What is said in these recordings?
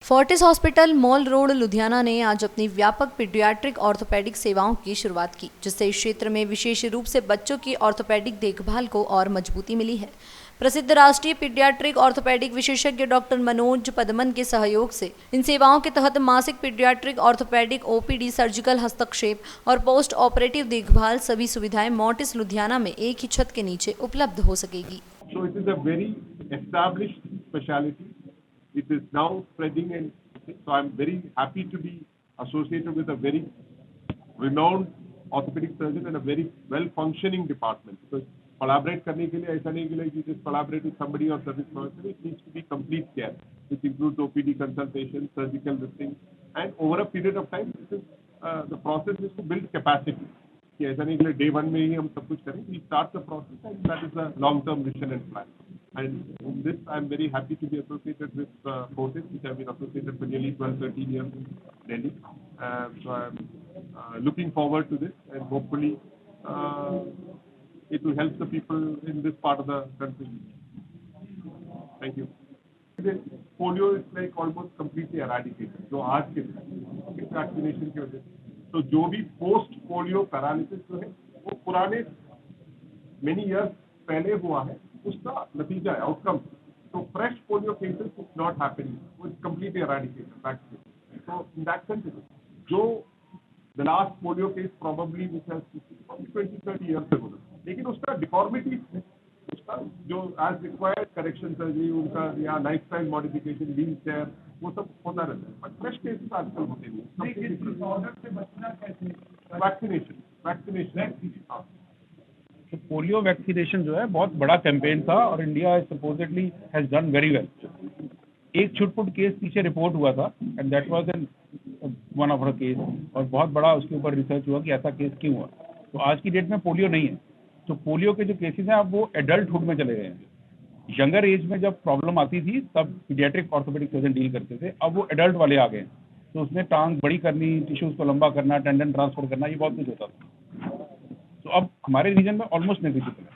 Fortis hospital mall road Ludhiana ने आज अपनी व्यापक पीडियाट्रिक ऑर्थोपेडिक सेवाओं की शुरुआत की, जिससे इस क्षेत्र में विशेष रूप से बच्चों की ऑर्थोपेडिक देखभाल को और मजबूती मिली है। प्रसिद्ध राष्ट्रीय पीडियाट्रिक ऑर्थोपेडिक विशेषज्ञ डॉक्टर मनोज पदमन के सहयोग से इन सेवाओं के तहत मासिक पीडियाट्रिक ऑर्थोपेडिक ओपीडी, सर्जिकल हस्तक्षेप और पोस्ट ऑपरेटिव देखभाल सभी सुविधाएं मोर्टिस लुधियाना में एक ही छत के नीचे उपलब्ध हो सकेगी। So it is a very established specialty. It is now spreading, and so I'm very happy to be associated with a very renowned orthopedic surgeon and a very well-functioning department. Because collaborate करने के लिए ऐसा नहीं कि like you just collaborate with somebody or service provider. It needs to be complete care, which includes OPD consultation, surgical listing, and over a period of time, the process is to build capacity. कि ऐसा नहीं कि day one में ही हम सब कुछ करें. We start the process, and that is a long-term vision and plan. And in this, I'm very happy to be associated with Fortis, which I've been associated for nearly 12-13 years in Delhi. So I'm looking forward to this, and hopefully it will help the people in this part of the country. Thank you. Polio is like almost completely eradicated. जो आज के vaccination की वजह से, तो जो भी post polio paralysis जो है वो पुराने मेनी इयर्स पहले हुआ है, उसका नतीजा है, आउटकम। तो fresh polio cases is not happening, वो इज कंप्लीटली एराडिकेटेड वैक्सीन। तो इन दैट सेंस जो the last polio case probably which has 20-30 years ago, लेकिन उसका डिफॉर्मिटी, उसका जो एज रिक्वायर्ड करेक्शन सर्जरी, उनका या लाइफस्टाइल मॉडिफिकेशन, व्हील चेयर, वो सब होता रहता है। बट फ्रेश केसेस आजकल होते नहीं। ऑर्डर से बचना कैसे? वैक्सीनेशन। तो पोलियो वैक्सीनेशन जो है बहुत बड़ा कैंपेन था और India supposedly has done very well. एक छुटपुट केस पीछे रिपोर्ट हुआ था and that was an one of a case, और बहुत बड़ा उसके ऊपर रिसर्च हुआ कि ऐसा केस क्यों हुआ। तो आज की डेट में पोलियो नहीं है। तो पोलियो के जो केसेस हैं अब वो एडल्टहुड में चले गए हैं। यंगर एज में जब प्रॉब्लम आती थी तब पीडियाट्रिक ऑर्थोपेडिक सर्जन डील करते थे, अब वो एडल्ट वाले आ गए। तो उसमें टांग बड़ी करनी, टिश्यूज को लंबा करना, टेंडन ट्रांसफर करना, ये बहुत कुछ होता था। तो अब हमारे रीजन में ऑलमोस्ट नेग्लिजिबल है।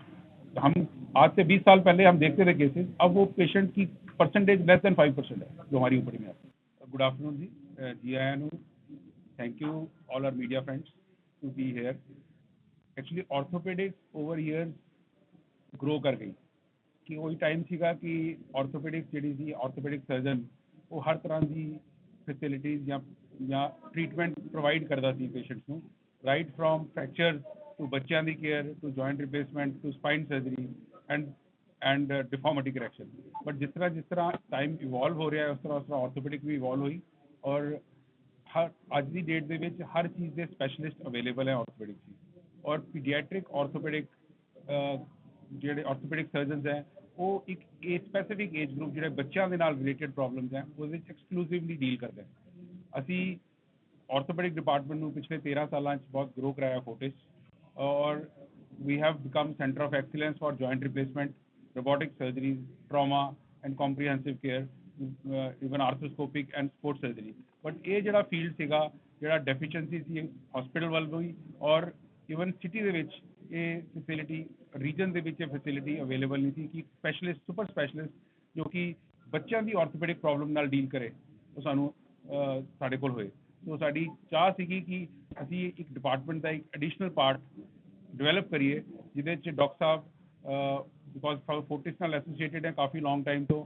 तो हम आज से 20 साल पहले हम देखते थे केसेस, अब वो पेशेंट की परसेंटेज लेस देन 5% है जो हमारी ऊपरी में आती है। गुड आफ्टरनून जी, जी आया नू, thank you all our media friends to be here. Actually orthopaedics over years grow कर गई कि वही टाइम ਸੀਗਾ कि ऑर्थोपेडिक्स ਜਿਹੜੀ ਸੀ, ऑर्थोपेडिक सर्जन वो हर तरह की फैसिलिटीज़ ਜਾਂ ट्रीटमेंट प्रोवाइड करता ਸੀ पेशेंट्स ਨੂੰ, राइट फ्रॉम फ्रैक्चर टू बच्चों की care to joint replacement to spine surgery and deformity correction. But जिस तरह टाइम इवॉल्व हो रहा है उस तरह ऑर्थोपेडिक भी इवॉल्व हुई, और हर ਅੱਜ ਦੀ डेट ਦੇ ਵਿੱਚ हर चीज़ के स्पैशलिस्ट अवेलेबल है ऑर्थोपेडिक की। और पीडियाट्रिक ऑर्थोपेडिक ਜਿਹੜੇ ऑर्थोपेडिक सर्जनस हैं वो एक स्पैसिफिक एज ग्रुप ਜਿਹੜੇ ਬੱਚਿਆਂ ਦੇ ਨਾਲ ਰਿਲੇਟਡ ਪ੍ਰੋਬਲਮਸ ਹੈ ਉਹਦੇ ਵਿੱਚ ਐਕਸਕਲੂਸਿਵਲੀ ਡੀਲ ਕਰਦੇ हैं। ਅਸੀਂ ऑर्थोपेडिक डिपार्टमेंट ਨੂੰ पिछले 13 ਸਾਲਾਂ 'ਚ बहुत ग्रो कराया फोर्टिस, और we have become centre of excellence for joint replacement, robotic surgeries, trauma and comprehensive care, even arthroscopic and sports surgery. But ये ਜਿਹੜਾ फील्ड ਸੀਗਾ, ਜਿਹੜਾ ਡੈਫੀਸ਼ੀਐਂਸੀ ਸੀ हॉस्पिटल ਵੱਲੋਂ ਹੀ, और ਈਵਨ ਸਿਟੀ ਦੇ ਵਿੱਚ ਇਹ ਫੈਸਿਲਿਟੀ, ਰੀਜਨ ਦੇ ਵਿੱਚ ਇਹ ਫੈਸਿਲਿਟੀ ਅਵੇਲੇਬਲ ਨਹੀਂ ਸੀ ਕਿ ਸਪੈਸ਼ਲਿਸਟ, ਸੁਪਰ ਸਪੈਸ਼ਲਿਸਟ ਜੋ ਕਿ ਬੱਚਿਆਂ ਦੀ ऑर्थोपेडिक ਪ੍ਰੋਬਲਮ ਨਾਲ ਡੀਲ ਕਰੇ, ਉਹ ਸਾਨੂੰ ਸਾਡੇ ਕੋਲ ਹੋਏ। तो साड़ी चाह सीगी कि असी एक डिपार्टमेंट का एक एडिशनल पार्ट डिवेलप करिए जिहदे डॉक्टर साहब बिकॉज फोर्टिस नाल एसोसीएटेड है काफ़ी लॉन्ग टाइम तो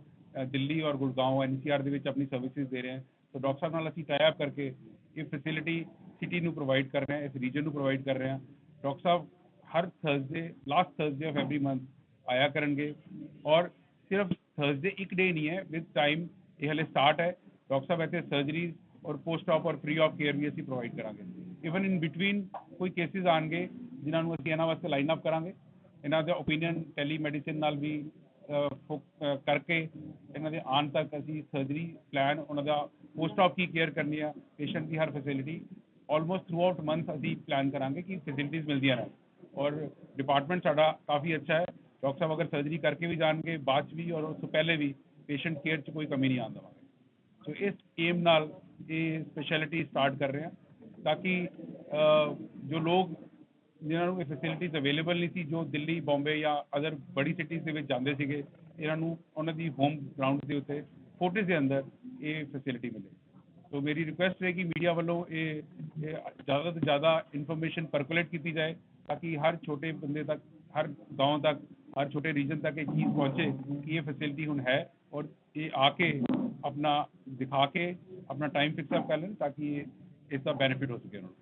दिल्ली और गुड़गांव NCR दे विच अपनी सर्विसेज दे रहे हैं। तो डॉक्टर साहब नाल असी टाई अप करके ये फैसिलिटी सिटी नू प्रोवाइड कर रहे हैं, इस रीजन नू प्रोवाइड कर रहे हैं। डॉक्टर साहब हर Thursday, last Thursday of every month आया करेंगे, और सिर्फ थर्सडे एक डे नहीं है, विद टाइम ये हले स्टार्ट है। डॉक्टर साहब इतने सर्जरीज और पोस्ट ऑप और फ्री ऑफ केयर भी असी प्रोवाइड करांगे। इवन इन बिटवीन कोई केसिस आएंगे जिन्होंने असी इन्होंने वास्ते लाइन अप करांगे, इन्हों का ओपीनियन टैलीमैडिसिन नाल भी करके इन्होंने आने तक असी सर्जरी प्लान, उन्होंने पोस्ट ऑफ की केयर करनी है, पेशेंट की हर facility almost throughout month असी प्लान करांगे कि फैसिलिटीज़ मिलती हैं। और डिपार्टमेंट साडा काफ़ी अच्छा है। डॉक्टर साहब अगर सर्जरी करके भी जाएंगे बाद भी, और उससे पहले भी पेशेंट केयर च कोई कमी नहीं आने देवांगे। तो इस एम नाल ये स्पैशलिटी स्टार्ट कर रहे हैं, ताकि जो लोग जिन्होंने ये फैसिलिटीज़ अवेलेबल नहीं थी, जो दिल्ली, बॉम्बे या अदर बड़ी सिटीज़ के जाते थे, इन्हों उन्होंने होम ग्राउंड के उत्ते फोर्टिस के अंदर ਇਹ ਫੈਸਿਲਿਟੀ ਮਿਲੇ। तो मेरी रिक्वेस्ट है कि मीडिया वालों ये ज़्यादा से ज़्यादा इन्फॉर्मेशन परकुलेट की जाए ताकि हर छोटे बंदे तक, हर गांव तक, हर छोटे रीजन तक एक चीज़ पहुंचे कि ये फैसिलिटी हुन है और ये आके अपना दिखा के अपना टाइम फिक्सअप कर लें ताकि इसका बेनिफिट हो सके उन्होंने।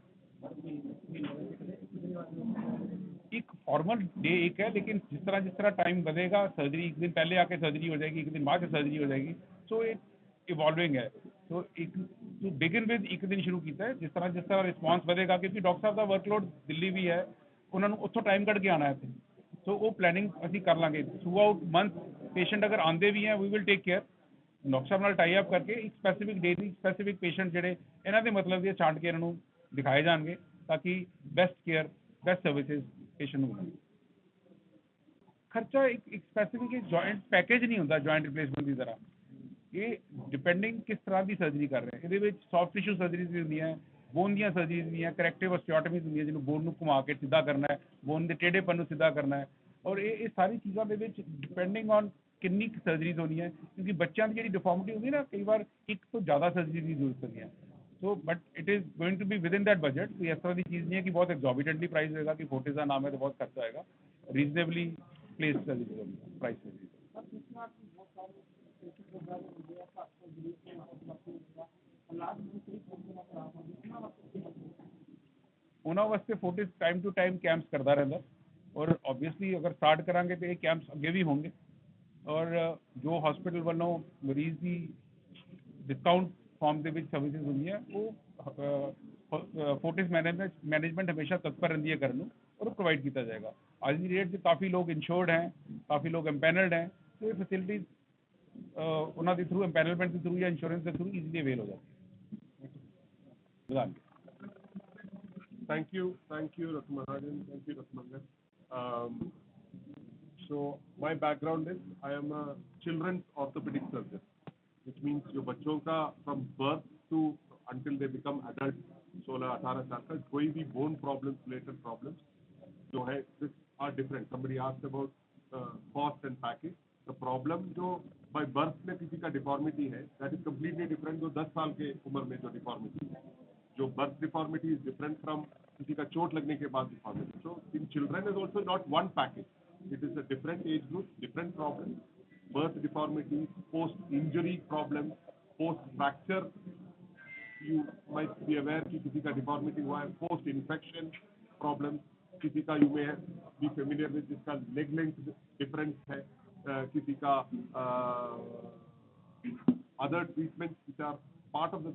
एक फॉर्मल डे एक है, लेकिन जिस तरह टाइम बढ़ेगा, सर्जरी एक दिन पहले आके सर्जरी हो जाएगी, एक दिन बाद सर्जरी हो जाएगी, सो एक इवॉल्विंग है। तो एक टू बिगिन विद एक दिन शुरू किया है, जिस तरह रिस्पॉन्स बढ़ेगा, क्योंकि डॉक्टर साहब का वर्कलोड दिल्ली भी है, उन्होंने उत्थों टाइम कट के आना है, तो वो प्लानिंग ਅਸੀਂ ਕਰ ਲਾਂਗੇ थ्रू आउट मंथ। पेशेंट अगर आंदे भी हैं, we will take care doctor साहब ਨਾਲ टाई अप करके एक स्पैसिफिक डे ਦੀ स्पैसिफिक पेशेंट ਜਿਹੜੇ ਇਹਨਾਂ ਦੇ ਮਤਲਬ ਦੇ ਛਾਂਟ ਕੇ ਇਹਨਾਂ ਨੂੰ ਦਿਖਾਏ ਜਾਣਗੇ ताकि best care best services patient ਨੂੰ ਮਿਲਣ। ਖਰਚਾ ਇੱਕ स्पैसिफिक जॉइंट पैकेज नहीं ਹੁੰਦਾ जॉइंट रिप्लेसमेंट ਦੀ ਤਰ੍ਹਾਂ। ਇਹ ਡਿਪੈਂਡਿੰਗ ਕਿਸ ਤਰ੍ਹਾਂ ਦੀ ਸਰਜਰੀ ਕਰ ਰਹੇ। ਇਹਦੇ ਵਿੱਚ ਸੌਫਟ ਟਿਸ਼ੂ ਸਰਜਰੀਜ਼ ਵੀ ਹੁੰਦੀਆਂ, ਬੋਨ ਦੀਆਂ ਸਰਜਰੀਜ਼ ਹੁੰਦੀਆਂ, ਕਰੈਕਟਿਵ ਆਸਟੀਓਟਮੀਜ਼ ਹੁੰਦੀਆਂ ਜਿਹਨੂੰ ਬੋਨ ਨੂੰ ਘੁਮਾ ਕੇ ਸਿੱਧਾ ਕਰਨਾ ਹੈ, ਬੋਨ ਦੇ ਟੇਢੇਪਨ ਨੂੰ ਸਿੱਧਾ ਕਰਨਾ ਹੈ। ਔਰ ਇਹ ਸਾਰੀ ਚੀਜ਼ਾਂ ਦੇ ਵਿੱਚ ਡਿਪੈਂਡਿੰਗ ਔਨ ਕਿੰਨੀ ਕੁ ਸਰਜਰੀਜ਼ ਹੋਣੀ ਹੈ, ਕਿਉਂਕਿ ਬੱਚਿਆਂ ਦੀ ਜਿਹੜੀ ਡਿਫਾਰਮਿਟੀ ਹੁੰਦੀ ਨਾ, ਕਈ ਵਾਰ ਇੱਕ ਤੋਂ ਜ਼ਿਆਦਾ ਸਰਜਰੀ ਦੀ ਜ਼ਰੂਰਤ ਹੁੰਦੀ ਹੈ। So but it is going to be within that budget. ਕੋਈ ਇਸ ਤਰ੍ਹਾਂ ਦੀ ਚੀਜ਼ ਨਹੀਂ ਹੈ ਕਿ ਬਹੁਤ ਐਗਜ਼ੋਰਬਿਟੈਂਟਲੀ ਪ੍ਰਾइस ਹੋਏਗਾ ਕਿ ਫੋਰਟਿਸ ਦਾ ਨਾਮ ਹੈ तो बहुत खर्चा आएगा। रीजनेबली प्लेस प्राइस उन्होंने वास्ते Fortis time to time camps करता रहता और ऑब्वियसली अगर स्टार्ट करांगे तो ये कैंप्स अगे भी होंगे और जो हॉस्पिटल वालों मरीज की डिस्काउंट फॉर्म के सर्विसेज होंगी है वो फोर्टिस मैनेजमेंट हमेशा तत्पर रही है करने और प्रोवाइड किया जाएगा। आज की डेट से काफ़ी लोग इंश्योर्ड हैं, काफ़ी लोग एम्पैनल्ड हैं, तो ये फैसिलिटीज उन्होंने थ्रू एम्पैनलमेंट के थ्रू या इंश्योरेंस के थ्रू ईजिली अवेल हो जाती है। Thank you, Dr. Mahajan. Thank you, Dr. Mangan. So my background is I am a children's orthopedic surgeon, which means जो बच्चों का from birth to until they become adult 16-18 साल का कोई भी bone problems, related problems जो है this are different. Somebody asked about cost and package. The problem जो by birth में किसी का deformity है, that is completely different जो 10 साल के उम्र में जो deformity है। जो birth deformity is different from किसी का चोट लगने के बाद deformity. So in children is also not one package. It is a different age group, different problems. Birth deformity, post-injury problems, post-fracture. You might be aware कि किसी का deformity हुआ है, post-infection problems. किसी का you may be familiar with जिसका leg length difference है, किसी का other treatments which are part of the